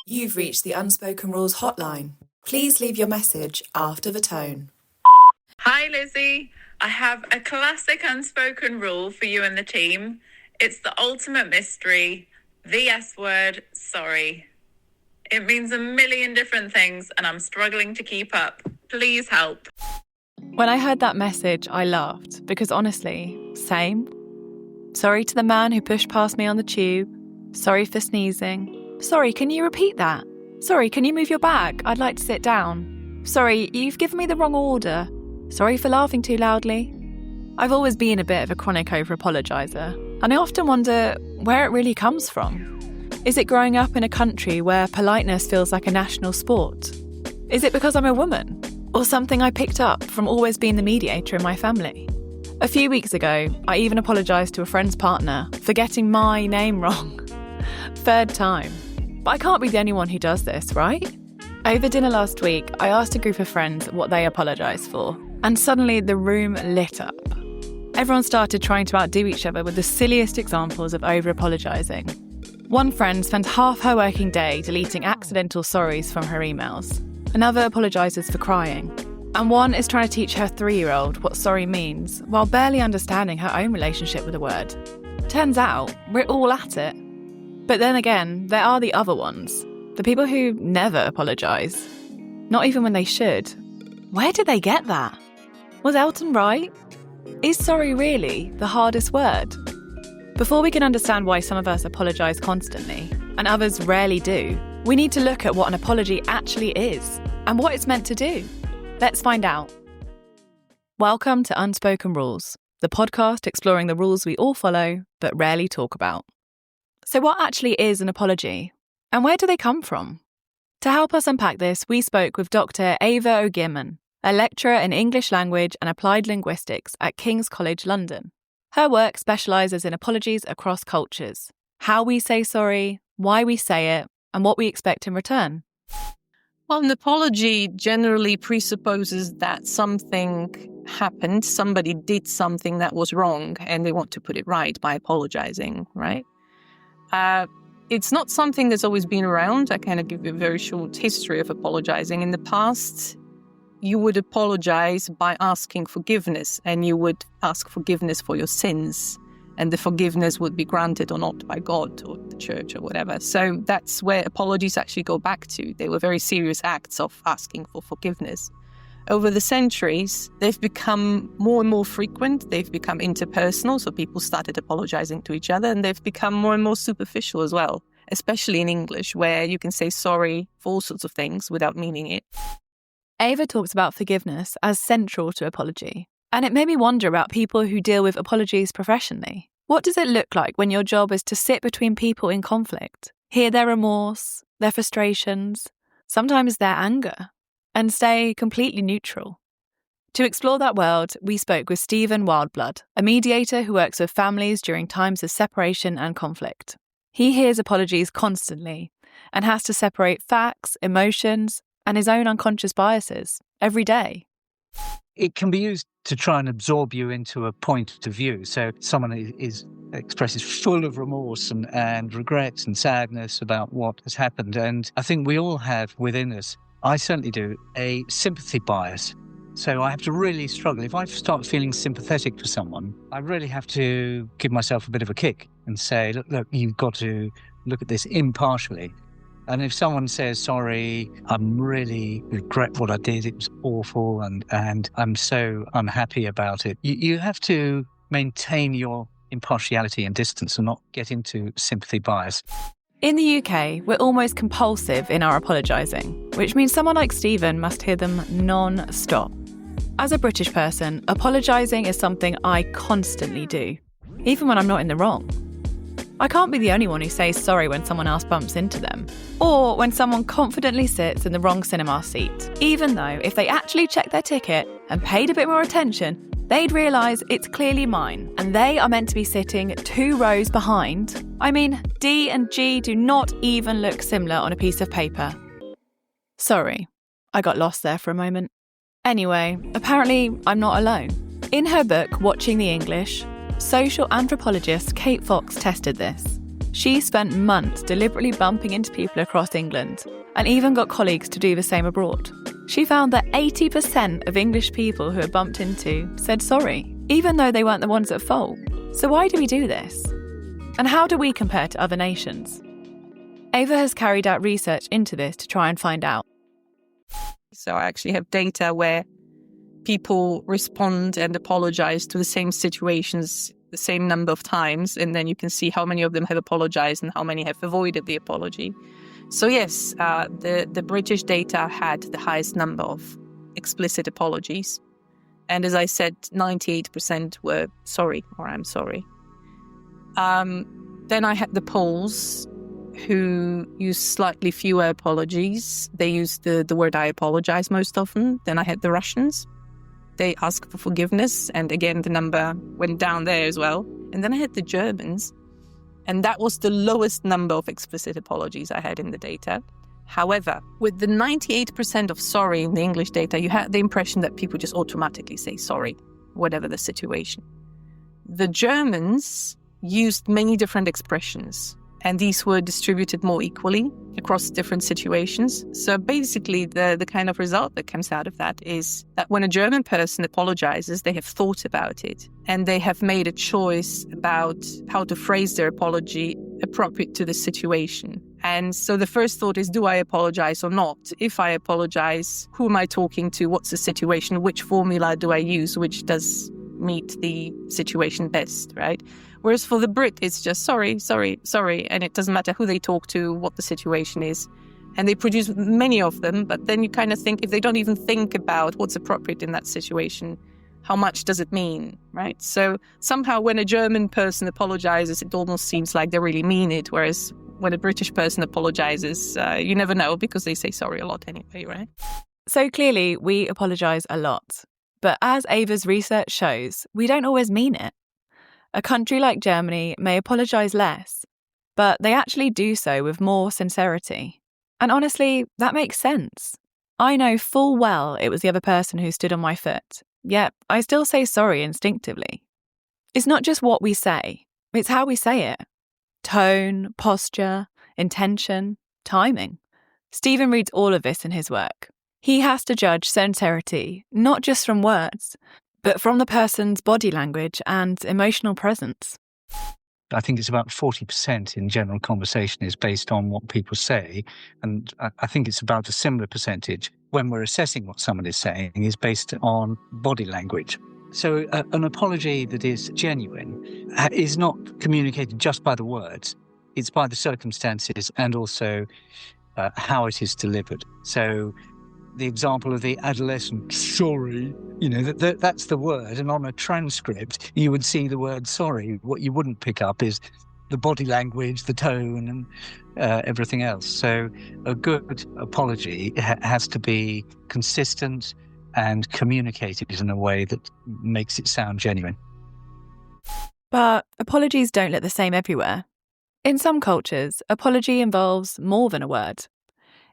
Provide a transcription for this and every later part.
You've reached the Unspoken Rules hotline. Please leave your message after the tone. Hi, Lizzy. I have a classic unspoken rule for you and the team. It's the ultimate mystery, the S word, sorry. It means a million different things and I'm struggling to keep up. Please help. When I heard that message, I laughed because honestly, same. Sorry to the man who pushed past me on the tube. Sorry for sneezing. Sorry, can you repeat that? Sorry, can you move your bag? I'd like to sit down. Sorry, you've given me the wrong order. Sorry for laughing too loudly. I've always been a bit of a chronic over-apologiser, and I often wonder where it really comes from. Is it growing up in a country where politeness feels like a national sport? Is it because I'm a woman? Or something I picked up from always being the mediator in my family? A few weeks ago, I even apologised to a friend's partner for getting my name wrong. Third time. But I can't be the only one who does this, right? Over dinner last week, I asked a group of friends what they apologised for, and suddenly the room lit up. Everyone started trying to outdo each other with the silliest examples of over-apologising. One friend spent half her working day deleting accidental sorries from her emails. Another apologises for crying. And one is trying to teach her 3-year-old what sorry means, while barely understanding her own relationship with the word. Turns out, we're all at it. But then again, there are the other ones. The people who never apologise. Not even when they should. Where did they get that? Was Elton right? Is sorry really the hardest word? Before we can understand why some of us apologise constantly, and others rarely do, we need to look at what an apology actually is, and what it's meant to do. Let's find out. Welcome to Unspoken Rules, the podcast exploring the rules we all follow, but rarely talk about. So what actually is an apology? And where do they come from? To help us unpack this, we spoke with Dr. Eva Ogiermann, a lecturer in English language and applied linguistics at King's College London. Her work specialises in apologies across cultures, how we say sorry, why we say it, and what we expect in return. Well, an apology generally presupposes that something happened, somebody did something that was wrong, and they want to put it right by apologising, right? It's not something that's always been around. I kind of give you a very short history of apologising. In the past, you would apologise by asking forgiveness, and you would ask forgiveness for your sins, and the forgiveness would be granted or not by God or the church or whatever. So that's where apologies actually go back to. They were very serious acts of asking for forgiveness. Over the centuries, they've become more and more frequent. They've become interpersonal, so people started apologising to each other, and they've become more and more superficial as well, especially in English, where you can say sorry for all sorts of things without meaning it. Ava talks about forgiveness as central to apology, and it made me wonder about people who deal with apologies professionally. What does it look like when your job is to sit between people in conflict, hear their remorse, their frustrations, sometimes their anger, and stay completely neutral? To explore that world, we spoke with Stephen Wildblood, a mediator who works with families during times of separation and conflict. He hears apologies constantly and has to separate facts, emotions, and his own unconscious biases every day. It can be used to try and absorb you into a point of view. So someone expresses full of remorse and regrets and sadness about what has happened. And I think we all have within us, I certainly do, a sympathy bias. So I have to really struggle. If I start feeling sympathetic for someone, I really have to give myself a bit of a kick and say, look, you've got to look at this impartially. And if someone says, sorry, I really regret what I did, it was awful, and I'm so unhappy about it, you have to maintain your impartiality and distance and not get into sympathy bias. In the UK, we're almost compulsive in our apologising, which means someone like Stephen must hear them non-stop. As a British person, apologising is something I constantly do, even when I'm not in the wrong. I can't be the only one who says sorry when someone else bumps into them, or when someone confidently sits in the wrong cinema seat, even though if they actually checked their ticket and paid a bit more attention, they'd realise it's clearly mine, and they are meant to be sitting 2 rows behind. I mean, D and G do not even look similar on a piece of paper. Sorry, I got lost there for a moment. Anyway, apparently I'm not alone. In her book, Watching the English, social anthropologist Kate Fox tested this. She spent months deliberately bumping into people across England and even got colleagues to do the same abroad. She found that 80% of English people who had bumped into said sorry, even though they weren't the ones at fault. So why do we do this? And how do we compare to other nations? Eva has carried out research into this to try and find out. So I actually have data where people respond and apologize to the same situations the same number of times, and then you can see how many of them have apologized and how many have avoided the apology. So yes, the British data had the highest number of explicit apologies. And as I said, 98% were sorry or I'm sorry. Then I had the Poles who used slightly fewer apologies. They used the word I apologize most often. Then I had the Russians. They asked for forgiveness. And again, the number went down there as well. And then I had the Germans. And that was the lowest number of explicit apologies I had in the data. However, with the 98% of sorry in the English data, you had the impression that people just automatically say sorry, whatever the situation. The Germans used many different expressions, and these were distributed more equally across different situations. So basically, the kind of result that comes out of that is that when a German person apologizes, they have thought about it, and they have made a choice about how to phrase their apology appropriate to the situation. And so the first thought is, do I apologize or not? If I apologize, who am I talking to? What's the situation? Which formula do I use? Which does meet the situation best, right? Whereas for the Brit, it's just sorry, sorry, sorry. And it doesn't matter who they talk to, what the situation is. And they produce many of them. But then you kind of think, if they don't even think about what's appropriate in that situation, how much does it mean, right? So somehow when a German person apologizes, it almost seems like they really mean it. Whereas when a British person apologizes, you never know because they say sorry a lot anyway, right? So clearly we apologise a lot. But as Eva's research shows, we don't always mean it. A country like Germany may apologise less, but they actually do so with more sincerity. And honestly, that makes sense. I know full well it was the other person who stood on my foot, yet I still say sorry instinctively. It's not just what we say, it's how we say it. Tone, posture, intention, timing. Stephen reads all of this in his work. He has to judge sincerity, not just from words, but from the person's body language and emotional presence. I think it's about 40% in general conversation is based on what people say. And I think it's about a similar percentage when we're assessing what someone is saying is based on body language. So an apology that is genuine is not communicated just by the words. It's by the circumstances and also how it is delivered. So the example of the adolescent, sorry, that's the word. And on a transcript, you would see the word sorry. What you wouldn't pick up is the body language, the tone, and everything else. So a good apology has to be consistent and communicated in a way that makes it sound genuine. But apologies don't look the same everywhere. In some cultures, apology involves more than a word.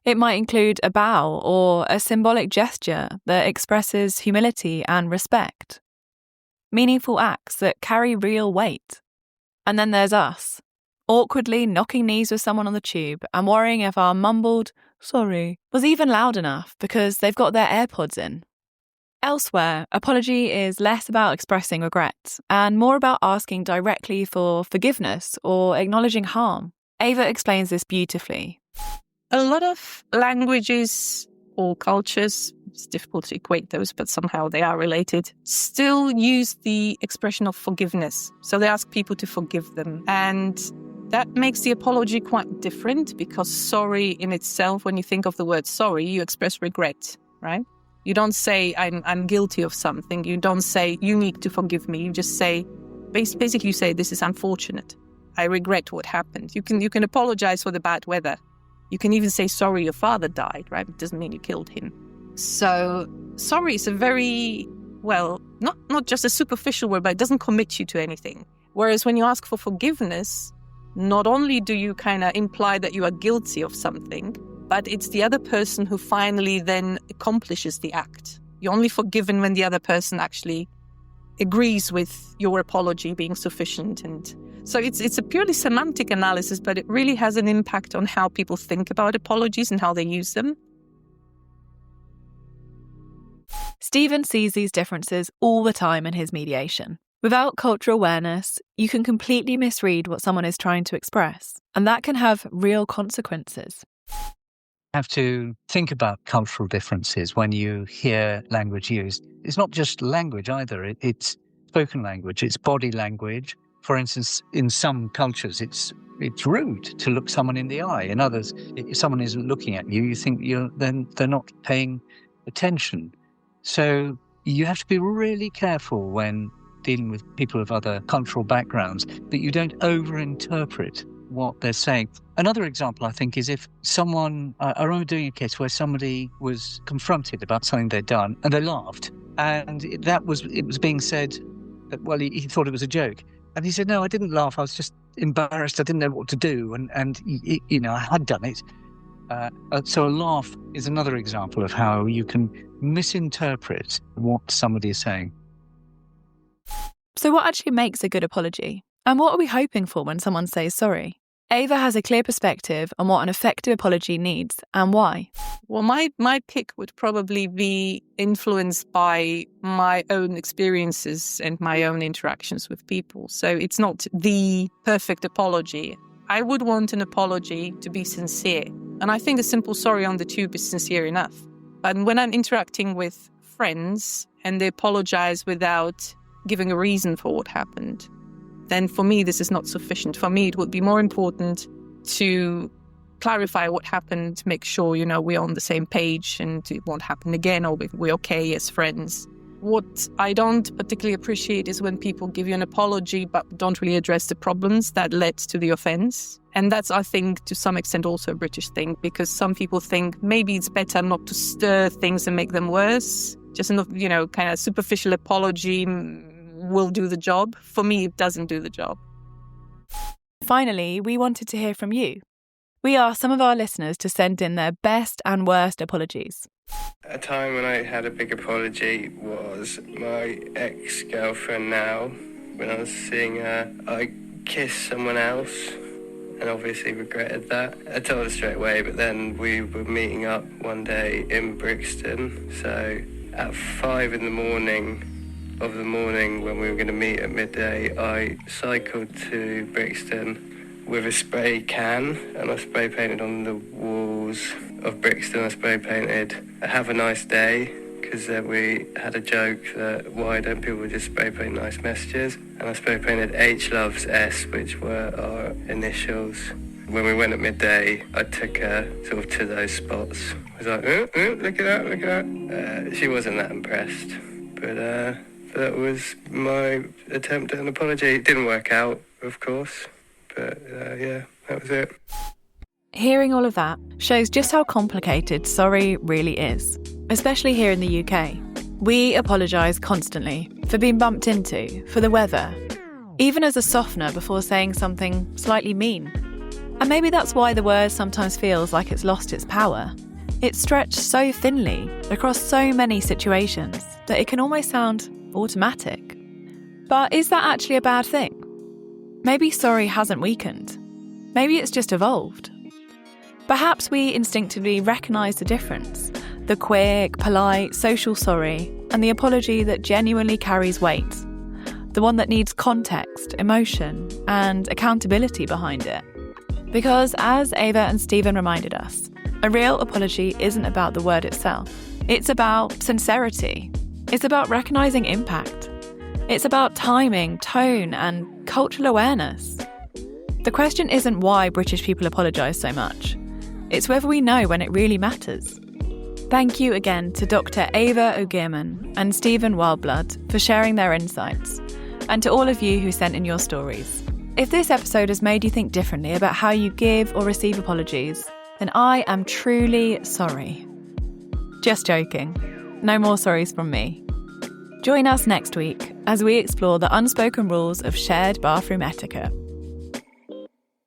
It might include a bow or a symbolic gesture that expresses humility and respect. Meaningful acts that carry real weight. And then there's us, awkwardly knocking knees with someone on the tube and worrying if our mumbled sorry was even loud enough because they've got their AirPods in. Elsewhere, apology is less about expressing regret and more about asking directly for forgiveness or acknowledging harm. Eva explains this beautifully. A lot of languages or cultures, it's difficult to equate those, but somehow they are related, still use the expression of forgiveness. So they ask people to forgive them. And that makes the apology quite different because sorry in itself, when you think of the word sorry, you express regret, right? You don't say, I'm guilty of something. You don't say, you need to forgive me. You just say, basically you say, this is unfortunate. I regret what happened. You can apologize for the bad weather. You can even say, sorry, your father died, right? It doesn't mean you killed him. So sorry is a very, not just a superficial word, but it doesn't commit you to anything. Whereas when you ask for forgiveness, not only do you kind of imply that you are guilty of something, but it's the other person who finally then accomplishes the act. You're only forgiven when the other person actually agrees with your apology being sufficient. And So it's a purely semantic analysis, but it really has an impact on how people think about apologies and how they use them. Stephen sees these differences all the time in his mediation. Without cultural awareness, you can completely misread what someone is trying to express, and that can have real consequences. Have to think about cultural differences when you hear language used. It's not just language either. It's spoken language. It's body language. For instance, in some cultures, it's rude to look someone in the eye. In others, if someone isn't looking at you, you think then they're not paying attention. So you have to be really careful when dealing with people of other cultural backgrounds that you don't overinterpret what they're saying. Another example, I think, is if someone, I remember doing a case where somebody was confronted about something they'd done and they laughed. And it was being said that, well, he thought it was a joke. And he said, no, I didn't laugh. I was just embarrassed. I didn't know what to do. And I had done it. So a laugh is another example of how you can misinterpret what somebody is saying. So what actually makes a good apology? And what are we hoping for when someone says sorry? Eva has a clear perspective on what an effective apology needs and why. Well, my pick would probably be influenced by my own experiences and my own interactions with people. So it's not the perfect apology. I would want an apology to be sincere. And I think a simple sorry on the tube is sincere enough. And when I'm interacting with friends and they apologize without giving a reason for what happened, then for me, this is not sufficient. For me, it would be more important to clarify what happened, make sure, we're on the same page and it won't happen again, or we're okay as friends. What I don't particularly appreciate is when people give you an apology but don't really address the problems that led to the offence. And that's, I think, to some extent also a British thing, because some people think maybe it's better not to stir things and make them worse. Just enough, kind of superficial apology will do the job. For me, it doesn't do the job. Finally, we wanted to hear from you. We asked some of our listeners to send in their best and worst apologies. A time when I had a big apology was my ex-girlfriend now. When I was seeing her, I kissed someone else and obviously regretted that. I told her straight away, but then we were meeting up one day in Brixton. So at 5 in the morning when we were going to meet at midday, I cycled to Brixton with a spray can and I spray painted on the walls of Brixton. I spray painted "Have a nice day," because we had a joke that why don't people just spray paint nice messages, and I spray painted "H loves S," which were our initials. When we went at midday, I took her sort of to those spots. I was like, look at that. She wasn't that impressed, but that was my attempt at an apology. It didn't work out, of course, but yeah, that was it. Hearing all of that shows just how complicated sorry really is, especially here in the UK. We apologise constantly for being bumped into, for the weather, even as a softener before saying something slightly mean. And maybe that's why the word sometimes feels like it's lost its power. It's stretched so thinly across so many situations that it can almost sound automatic. But is that actually a bad thing? Maybe sorry hasn't weakened. Maybe it's just evolved. Perhaps we instinctively recognise the difference, the quick, polite, social sorry, and the apology that genuinely carries weight, the one that needs context, emotion, and accountability behind it. Because as Eva and Stephen reminded us, a real apology isn't about the word itself. It's about sincerity. It's about recognising impact. It's about timing, tone, and cultural awareness. The question isn't why British people apologise so much. It's whether we know when it really matters. Thank you again to Dr. Eva Ogiermann and Stephen Wildblood for sharing their insights, and to all of you who sent in your stories. If this episode has made you think differently about how you give or receive apologies, then I am truly sorry. Just joking. No more sorries from me. Join us next week as we explore the unspoken rules of shared bathroom etiquette.